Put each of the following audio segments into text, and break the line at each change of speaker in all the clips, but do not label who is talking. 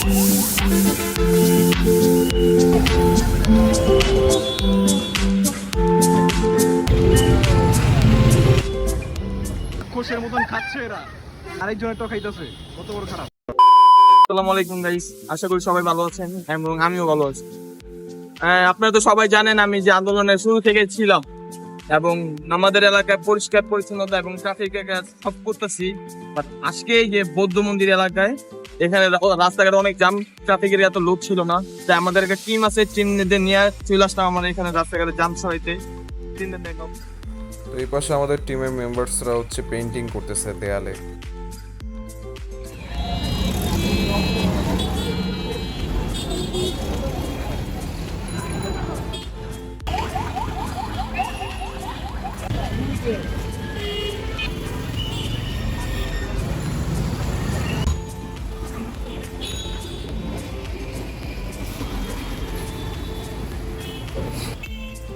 কোষের মতন খাচ্ছে এরা, আরেকজনের তো খাইতেছে, কত বড় খারাপ।
আসসালামু আলাইকুম গাইস, আশা করি সবাই ভালো আছেন এবং আমিও ভালো আছি। আপনারা তো সবাই জানেন আমি যে আন্দোলনের শুরু থেকে ছিলাম এবং আমাদের এলাকায় পরিষ্কার পরিচ্ছন্নতা এবং ট্রাফিকের কাজ সব করতেছি। বাট আজকে এই যে বৌদ্ধ মন্দির এলাকায় এখানে রাস্তাঘাটে অনেক জাম, ট্রাফিকের এত লোক ছিল না, তাই আমাদের একটা টিম আছে, টিমদের নিয়ে চলে আসলাম আমরা এখানে রাস্তাঘাটে জাম সরাইতে।
তো এই পাশে আমাদের টিমের মেম্বার্সরা হচ্ছে পেইন্টিং করতেছে দেয়ালে।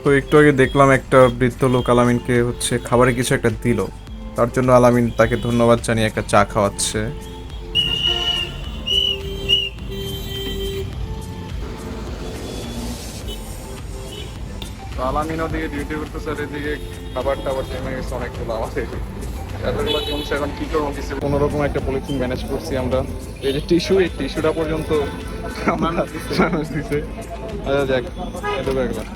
তো একটু আগে দেখলাম একটা বৃদ্ধ লোক আলামিনকে হচ্ছে খাবারে কিছু একটা দিল, তার জন্য আলামিন তাকে ধন্যবাদ জানিয়ে একটা চা খাওয়াচ্ছে। আলামিনও দিকে ডিউটি করতেছে, আর এদিকে খাবার টাবার জমে গেছে অনেকগুলো আমাদের। এতগুলো জমছে, এখন কি করবো কিছু কোনোরকম একটা পলিথিন ম্যানেজ করছি আমরা। এই যে টিস্যু, এই টিস্যুটা পর্যন্ত মানুষ দিছে। আচ্ছা দেখ, এটা দেখলাম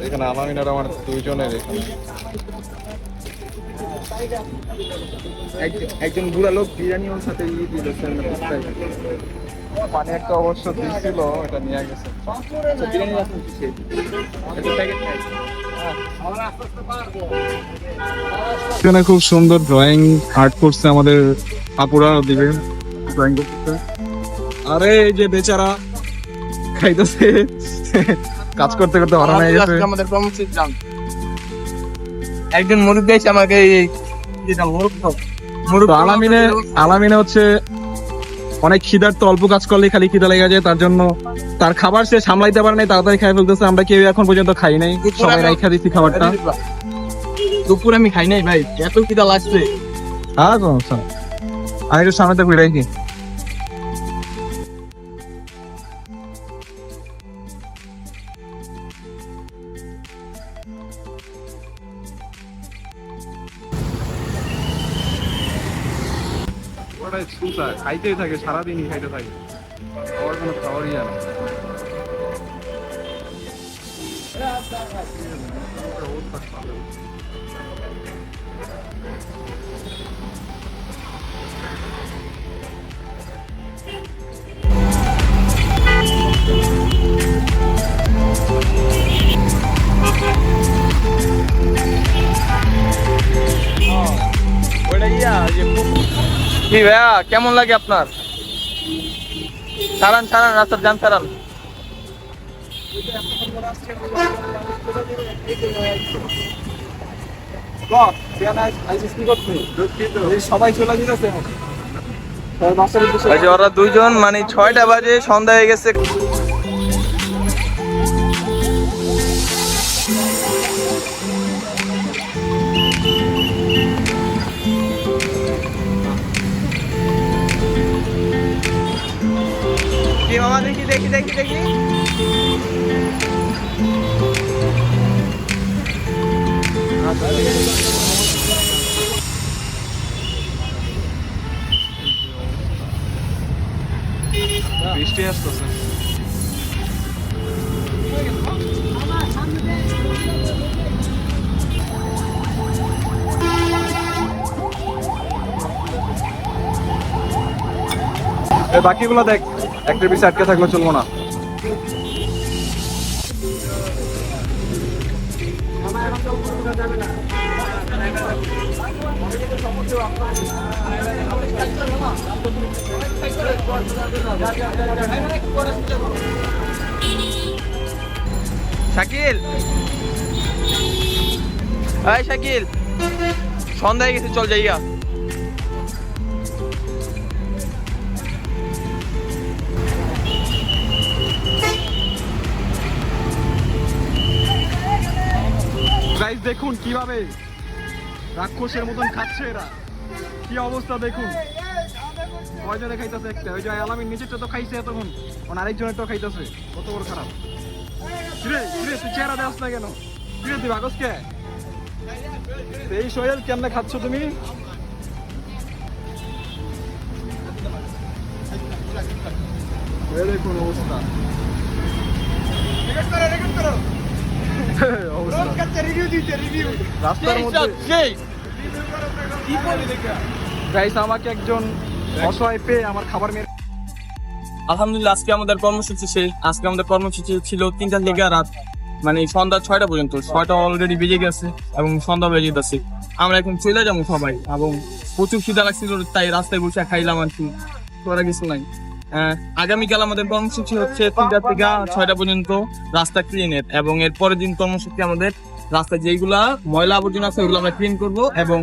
এখানে আলামিন আর আমার দুইজনের এখানে
একজন বুড়া লোক বিরিয়ানি ওর সাথে
পানি একটা অবশ্য দিয়েছিল, এটা নিয়ে গেছে।
এখানে খুব সুন্দর ড্রয়িং আর্ট করছে আমাদের আপুরা, দিবে ড্রয়িং করতে। আরে এই যে বেচারা খাইতেছে, কাজ করতে করতে হরান হয়ে গেছে।
আমাদের কর্মসূচি জান একজন মুরুব গাইছে আমাকে যেটা
তো আলামিনে হচ্ছে অনেক খিদার্ত, অল্প কাজ করলে খালি খিদা লেগে যায়, তার জন্য তার খাবার সে সামলাইতে পারে নাই, তাড়াতাড়ি খাই ফেলতেছে। আমরা কেউ এখন পর্যন্ত খাই নাই, সবাই রাইখা দিচ্ছি খাবারটা।
দুপুর আমি খাই নাই ভাই, এত খিদা লাগছে।
আর সমস্যা না। আমি একটু সামনে থেকে রাখি। খাইতেই থাকে, সারাদিনই খাইতে থাকে, খাওয়ার কোনো খাওয়ারই জানে।
কি ভাইয়া, কেমন লাগে আপনার? ছাড়ান ছাড়ান, রাস্তার যান ছাড়ান।
সবাই চলে যেতেছে,
ওরা দুইজন, মানে 6টা বাজে, সন্ধ্যা হয়ে গেছে। কি মামা, দেখি দেখি দেখি দেখি
বৃষ্টি আসতেছে। বাকিগুলো দেখ, একটা পিছে আটকে থাকলে চলবো না।
শাকিল, হাই শাকিল, সন্ধ্যা হয়ে গেছে, চল যাইয়া।
গাইস দেখুন কিভাবে রাক্ষসের মতন খাচ্ছে এরা, কি অবস্থা দেখুন। সবাই জনে খাইতেছে একটা, ওই যে আলামিন নিচেরটা তো খাইছে এতক্ষণ, আরেকজনের তো খাইতেছে, কত বড় খারাপ। কিরে কিরে তুই চেহারা দেওয়াস না কেন? কিরে তুই ভাগস কে? এই সোহেল কেমনে খাচ্ছ তুমি? দেখুন অবস্থা, রাস্তার মধ্যে গাইস আমাকে একজন অসহায় পেয়ে আমার খাবার মেরে।
আলহামদুলিল্লাহ আজকে আমাদের কর্মসূচি শেষ। আজকে আমাদের কর্মসূচি ছিল 3টা থেকে রাত মানে সন্ধ্যা 6টা পর্যন্ত। 6টা অলরেডি বেজে গেছে এবং সন্ধ্যা বেজে যাচ্ছে। আমরা এখন চলে যাবো সবাই, এবং প্রচুর খিদা লাগছিল তাই রাস্তায় বসে খাইলাম আর কি, করা কিছু নাই। আগামীকাল আমাদের কর্মসূচি হচ্ছে 3টা থেকে 6টা পর্যন্ত রাস্তা ক্লিনের, এবং এর পরের দিন কর্মসূচি আমাদের রাস্তায় যেগুলা ময়লা আবর্জনা আছে ওগুলো আমরা ক্লিন করবো এবং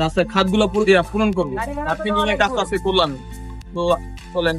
রাস্তায় খাতগুলো পূরণ করবো। আর ক্লিনিং এর কাজ আছে করলাম। তো চলেন।